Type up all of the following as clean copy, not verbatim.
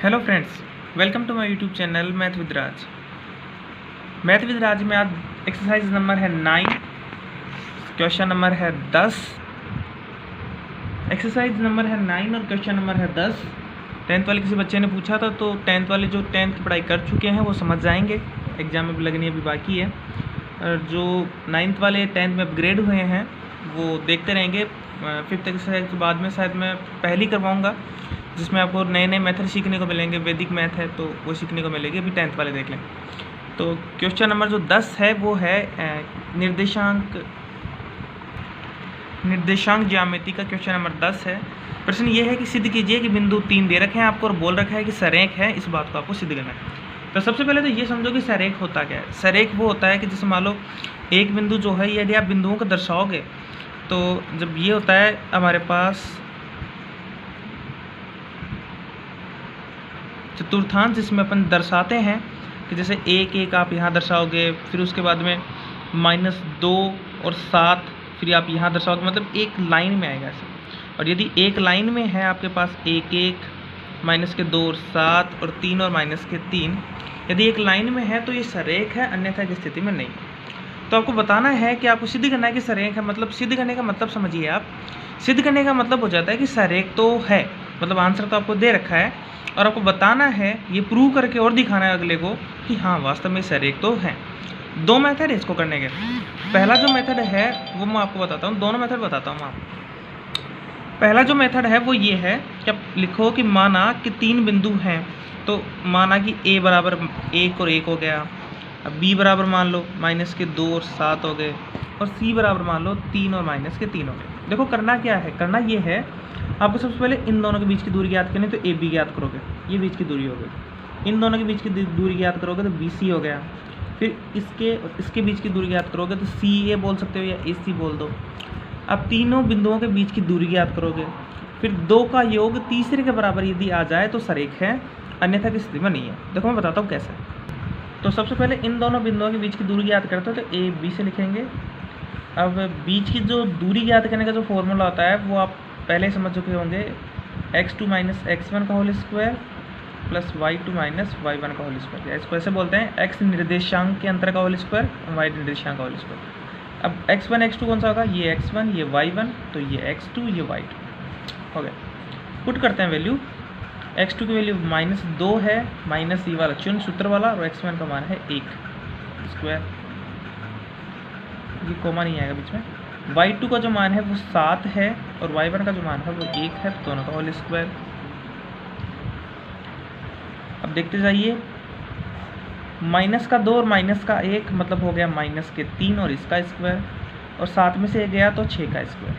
Hello friends, welcome to my YouTube channel math with Raj. Math with Raj में आज exercise number है 9, question number है 10। Exercise number है 9 और क्वेश्चन नंबर है 10। 10th वाले किसी बच्चे ने पूछा था, तो 10th वाले जो 10th की पढ़ाई कर चुके हैं वो समझ जाएंगे, एग्ज़ाम में भी लगनी अभी बाकी है। और जो 9th वाले 10th में अपग्रेड हुए हैं वो देखते रहेंगे। 5th एक्सरसाइज के बाद में शायद मैं पहली करवाऊँगा, जिसमें आपको नए नए मेथड सीखने को मिलेंगे। वैदिक मैथ है तो वो सीखने को मिलेगी। अभी 10th वाले देख लें। तो क्वेश्चन नंबर जो 10 है वो है निर्देशांक ज्यामिति का क्वेश्चन नंबर 10 है। प्रश्न ये है कि सिद्ध कीजिए कि बिंदु 3 दे रखे हैं आपको और बोल रखा है कि सरेख है। इस बात को आपको सिद्ध करना है। तो सबसे पहले तो ये समझो कि सरेख होता क्या है। सरेख वो होता है कि जैसे मान लो एक बिंदु जो है, यदि आप बिंदुओं को दर्शाओगे तो जब ये होता है हमारे पास चतुर्थांश, जिसमें अपन दर्शाते हैं कि जैसे 1 1 आप यहाँ दर्शाओगे, फिर उसके बाद में -2 और 7 फिर आप यहाँ दर्शाओगे, मतलब एक लाइन में आएगा ऐसे। और यदि एक लाइन में है आपके पास 1 1 -2 और 7 और 3 और -3, यदि एक लाइन में है तो ये सरेख है, अन्यथा की स्थिति में नहीं। तो आपको बताना है कि आपको सिद्ध करना है कि सरेख है। मतलब सिद्ध करने का मतलब समझिए आप, सिद्ध करने का मतलब हो जाता है कि सरेख तो है, मतलब आंसर तो आपको दे रखा है और आपको बताना है, ये प्रूव करके और दिखाना है अगले को कि हाँ वास्तव में सरेख तो है। दो मेथड है इसको करने के। पहला जो मेथड है वो मैं आपको बताता हूँ, दोनों मेथड बताता हूँ आपको। पहला जो मेथड है वो ये है कि आप लिखो कि माना कि 3 बिंदु हैं, तो माना कि a बराबर 1 और 1 हो गया, अब b बराबर मान लो -2 और 7 हो गए, और c बराबर मान लो 3 और -3 हो गए। देखो करना क्या है, करना ये है आपको सबसे पहले इन दोनों के बीच की दूरी ज्ञात करनी। तो ए बी ज्ञात करोगे, ये बीच की दूरी हो गई। इन दोनों के बीच की दूरी ज्ञात करोगे तो बी सी हो गया। फिर इसके बीच की दूरी ज्ञात करोगे तो सी ए बोल सकते हो या ए सी बोल दो। अब तीनों बिंदुओं के बीच की दूरी ज्ञात करोगे, फिर 2 का योग तीसरे के बराबर यदि आ जाए तो सरेख है, अन्यथा की स्थिति में नहीं है। देखो मैं बताता हूँ कैसे। तो सबसे पहले इन दोनों बिंदुओं के बीच की दूरी ज्ञात करते हो तो ए बी से लिखेंगे। अब बीच की जो दूरी ज्ञात करने का जो फॉर्मूला होता है वो आप पहले ही समझ चुके होंगे, x2 - x1 का whole square plus y2 - y1 का होल स्क्वायर, या इसको ऐसे बोलते हैं x निर्देशांक के अंतर का होल स्क्वायर और y निर्देशांक का होल स्क्वायर। अब x1 x2 कौन सा होगा, ये x1 ये y1, तो ये x2 ये y2 हो गया। पुट करते हैं वैल्यू। x2 की वैल्यू -2 है, माइनस ये वाला चिन्ह सूत्र वाला, और x1 का मान है 1 स्क्वायर, ये कॉमा नहीं आएगा बीच में। y2 का जो मान है वो 7 है और y1 का जो मान है वो 1 है, तो दोनों का होल स्क्वायर। अब देखते जाइए, -2 और -1 मतलब हो गया -3 और इसका स्क्वायर, और 7 में से 1 गया तो 6 का स्क्वायर।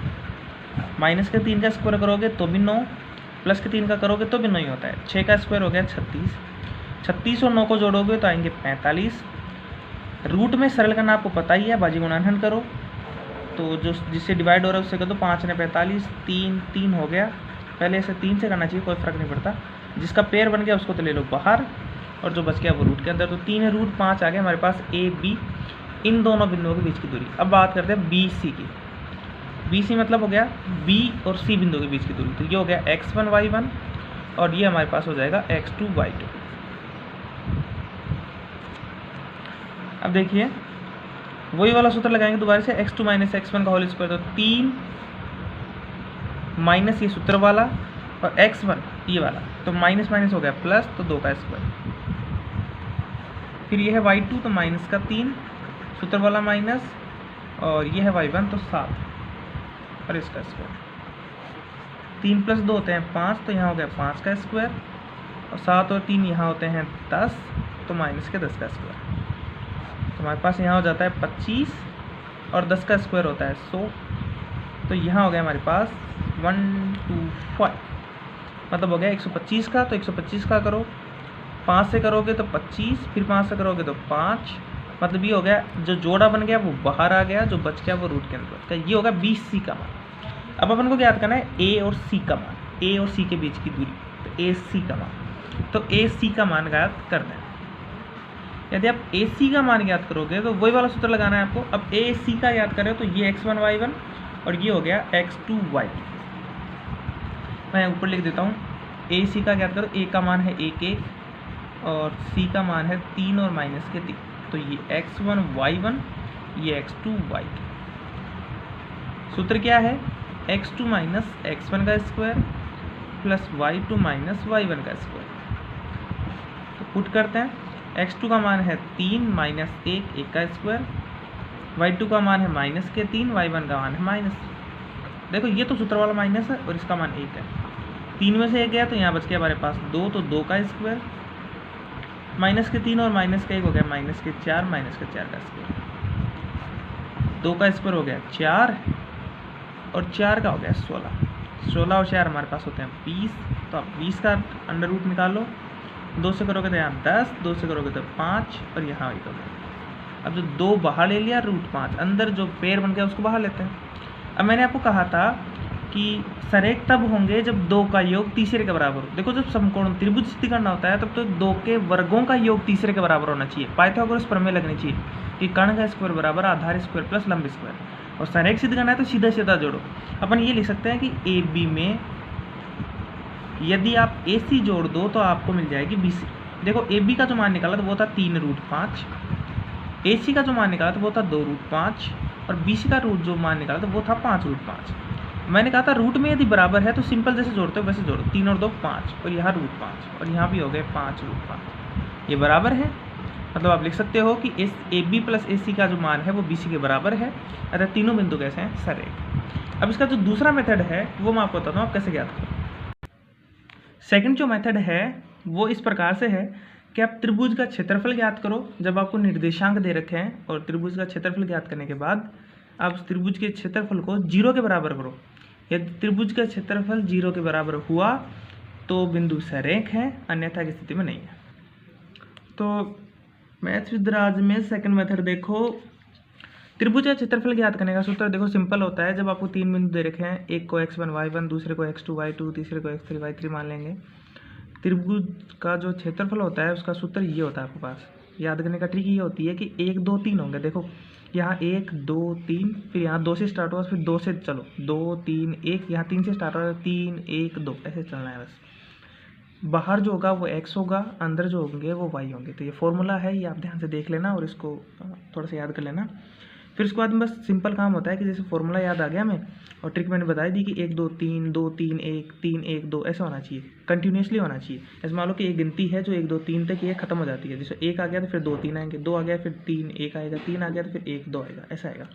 -3 का स्क्वायर करोगे तो भी 9, +3 का करोगे तो भी 9 ही होता है। 6 का स्क्वायर हो गया 36। 36 और 9 को जोड़ोगे तो आएंगे 45। रूट में सरल करना आपको पता ही है, बाजी गुणनखंड करो, तो जो जिससे डिवाइड हो रहा है उससे कर दो। 5 ने 45, 3 हो गया। पहले इसे 3 से करना चाहिए, कोई फ़र्क नहीं पड़ता। जिसका पेयर बन गया उसको तो ले लो बाहर, और जो बच गया वो रूट के अंदर। तो 3√5 आ गया हमारे पास ए बी, इन दोनों बिंदुओं के बीच की दूरी। अब बात करते हैं बी सी की। बी सी मतलब हो गया बी और सी बिंदु के बीच की दूरी। तो ये हो गया x1 y1 और ये हमारे पास हो जाएगा x2 y2। अब देखिए वही वाला सूत्र लगाएंगे दोबारा से, x2 - x1 का होल स्क्वायर, तो 3 माइनस ये सूत्र वाला और x1 ये वाला, तो माइनस हो गया प्लस, तो 2 का स्क्वायर। फिर ये है y2 तो -3 सूत्र वाला माइनस, और ये है y1 तो 7 और इसका स्क्वायर। 3 + 2 होते हैं 5, तो यहाँ हो गया 5 का स्क्वायर, और 7 और 3 यहाँ होते हैं 10, तो -10 का स्क्वायर। तो हमारे पास यहाँ हो जाता है 25 और 10 का स्क्वायर होता है 100, तो यहाँ हो गया हमारे पास 125, मतलब हो गया 125 का। तो 125 का करो, 5 से करोगे तो 25, फिर 5 से करोगे तो 5, मतलब ये हो गया जो जोड़ा बन गया वो बाहर आ गया, जो बच गया वो रूट के अंदर। तो ये होगा बी सी का मान। अब अपन को क्या याद करना है, ए और सी का मान, ए और सी के बीच की दूरी, तो ए सी का मान। तो ए सी का मान ज्ञात करना है। यदि आप ए सी का मान ज्ञात करोगे तो वही वाला सूत्र लगाना है आपको। अब ए सी का याद करें तो ये x1 y1 और ये हो गया x2 y2। मैं ऊपर लिख देता हूँ, ए सी का ज्ञात करो। ए का मान है 1 1 और सी का मान है 3 और माइनस के 3। तो ये x1 y1, ये x2 y2। सूत्र क्या है? x2 माइनस x1 का square plus y2 minus y1 का स्क्वायर। तो पुट करते हैं। x2 का मान है 3 माइनस 1 1 का स्क्वायर, y2 का मान है माइनस के 3, y1 का मान है माइनस। देखो ये तो सूत्र वाला माइनस है और इसका मान 1 है। 3 में से 1 गया तो यहाँ बच गया हमारे पास 2, तो 2 का स्क्वायर माइनस के 3 और माइनस का 1 हो गया माइनस के 4, माइनस के 4 का स्क्वायर। 2 का स्क्वायर हो गया 4 और 4 का हो गया 16। 16 और 4 हमारे पास होते हैं 20। तो आप 20 का अंडर रूट निकालो। 2 से करोगे तो यहाँ 10, 2 से करोगे तो 5 और यहाँ 1 हो गया। अब जो 2 बाहर ले लिया रूट 5, अंदर जो पेड़ बन गया उसको बाहर लेते हैं। अब मैंने आपको कहा था कि सरेख तब होंगे जब 2 का योग तीसरे के बराबर हो। देखो जब समकोण त्रिभुज सिद्ध करना होता है तब तो 2 के वर्गों का योग तीसरे के बराबर होना चाहिए। पाइथागोरस प्रमेय लगनी चाहिए कि कर्ण का स्क्वायर बराबर आधार स्क्वायर प्लस लंब स्क्वायर। और सरेख सिद्ध करना है तो सीधा सीधा जोड़ो। अपन ये लिख सकते हैं कि ए बी में यदि आप ए सी जोड़ दो तो आपको मिल जाएगी बी सी। देखो ए बी का जो मान निकाला तो वो था 3 रूट 5, ए सी का जो मान निकाला तो वो था 2 रूट 5 और बी सी का रूट जो मान निकाला तो वो था 5 रूट 5। मैंने कहा था रूट में यदि बराबर है तो सिंपल जैसे जोड़ते हो वैसे जोड़ो। 3 और 2 5 और यहाँ रूट 5 और यहाँ भी हो गए 5 रूट 5। ये बराबर है, मतलब आप लिख सकते हो कि इस ए बी प्लस ए सी का जो मान है वो बी सी के बराबर है। अतः तीनों बिंदु कैसे हैं? सरेख। अब इसका जो दूसरा मेथड है वो मैं आपको बताता हूँ आप कैसे ज्ञात करो। सेकंड जो मेथड है वो इस प्रकार से है कि आप त्रिभुज का क्षेत्रफल ज्ञात करो। जब आपको निर्देशांक दे रखे हैं और त्रिभुज का क्षेत्रफल ज्ञात करने के बाद आप उस त्रिभुज के क्षेत्रफल को 0 के बराबर करो। यदि त्रिभुज का क्षेत्रफल 0 के बराबर हुआ तो बिंदु सरेख है, अन्यथा की स्थिति में नहीं है। तो मैथ्स विद राज में सेकंड मेथड देखो। त्रिभुज का क्षेत्रफल ज्ञात करने का सूत्र देखो सिंपल होता है। जब आपको 3 बिंदु दे रखे हैं, एक को x1 y1, दूसरे को x2 y2, तीसरे को x3 y3 मान लेंगे। त्रिभुज का जो क्षेत्रफल होता है उसका सूत्र ये होता है। आपके पास याद करने का ट्रिक ये होती है कि 1 2 3 होंगे। देखो यहाँ 1 2 3, फिर यहाँ 2 से स्टार्ट हुआ, फिर 2 से चलो 2 3 1, यहाँ 3 से स्टार्ट हुआ 3 1 2, ऐसे चलना है बस। बाहर जो होगा वो x होगा, अंदर जो होंगे वो y होंगे। तो ये फॉर्मूला है, ये आप ध्यान से देख लेना और इसको थोड़ा सा याद कर लेना। फिर उसके बाद में बस सिंपल काम होता है कि जैसे फॉर्मूला याद आ गया हमें और ट्रिक मैंने बताई दी कि 1 2 3 2 3 1 3 1 2 ऐसा होना चाहिए, कंटिन्यूसली होना चाहिए। ऐसे मान लो कि एक गिनती है जो 1 2 3 तक ये खत्म हो जाती है। जैसे 1 आ गया तो फिर 2 3 आएंगे, 2 आ गया फिर 3 1 आएगा, 3 आ गया तो फिर 1 2 आएगा, ऐसा आएगा।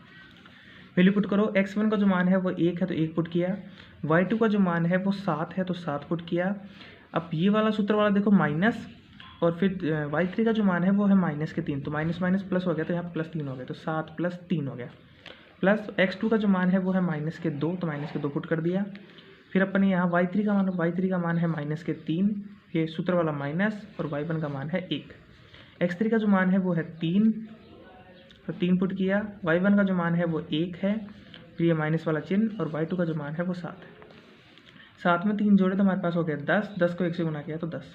वैल्यू पुट करो। x1 का जो मान है वो 1 है तो 1 पुट किया, y2 का जो मान है वो 7 है तो 7 पुट किया। अब ये वाला सूत्र वाला देखो माइनस, और फिर y3 का जो मान है वो है माइनस के 3, तो माइनस माइनस प्लस हो गया तो यहाँ प्लस 3 हो गया, तो 7 प्लस 3 हो गया। प्लस x2 का जो मान है वो है माइनस के 2, तो माइनस के 2 पुट कर दिया। फिर अपन यहाँ y3 का मान है माइनस के 3, ये सूत्र वाला माइनस, और y1 का मान है 1। x3 का जो मान है वो है 3, तो 3 पुट किया। y1 का जो मान है वो 1 है, फिर ये माइनस वाला चिन्ह, और y2 का जो मान है वो 7 है। 7 में 3 जोड़े तो हमारे पास हो गया 10, 10 को 1 से गुना किया तो 10।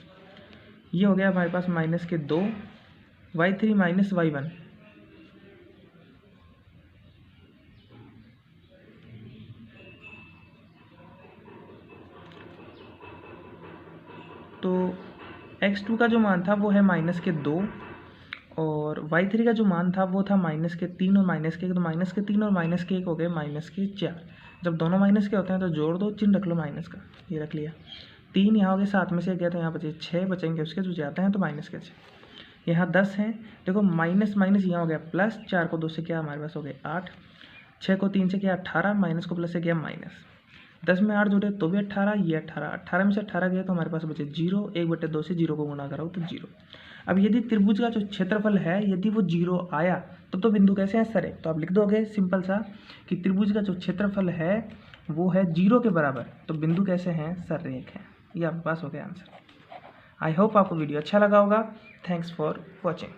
ये हो गया हमारे पास माइनस के 2, y3 माइनस y1, तो x2 का जो मान था वो है माइनस के 2, और y3 का जो मान था वो था माइनस के 3 और माइनस के 1, तो माइनस के 3 और माइनस के 1 हो गए माइनस के 4। जब दोनों माइनस के होते हैं तो जोड़ दो, चिन्ह रख लो माइनस का, ये रख लिया। 3 यहाँ हो गया, 7 में से गया तो यहाँ बचे 6 बचेंगे उसके जो जाते हैं तो माइनस के 6। यहाँ 10 हैं, देखो माइनस माइनस यहाँ हो गया प्लस, 4 को 2 से किया हमारे पास हो गए 8, 6 को 3 से किया 18, माइनस को प्लस से किया माइनस। 10 में 8 जोड़े तो भी 18, ये 18, 18 में से 18 गया तो हमारे पास बचे 0, 1/2 से 0 को गुना कराओ तो 0। अब यदि त्रिभुज का जो क्षेत्रफल है यदि वो 0 आया तब तो बिंदु कैसे हैं? सरेख। तो आप लिख दोगे सिंपल सा कि त्रिभुज का जो क्षेत्रफल है वो है 0 के बराबर, तो बिंदु कैसे हैं? सरेख हैं। ये आपके पास हो गया आंसर। आई होप आपको वीडियो अच्छा लगा होगा। Thanks for watching.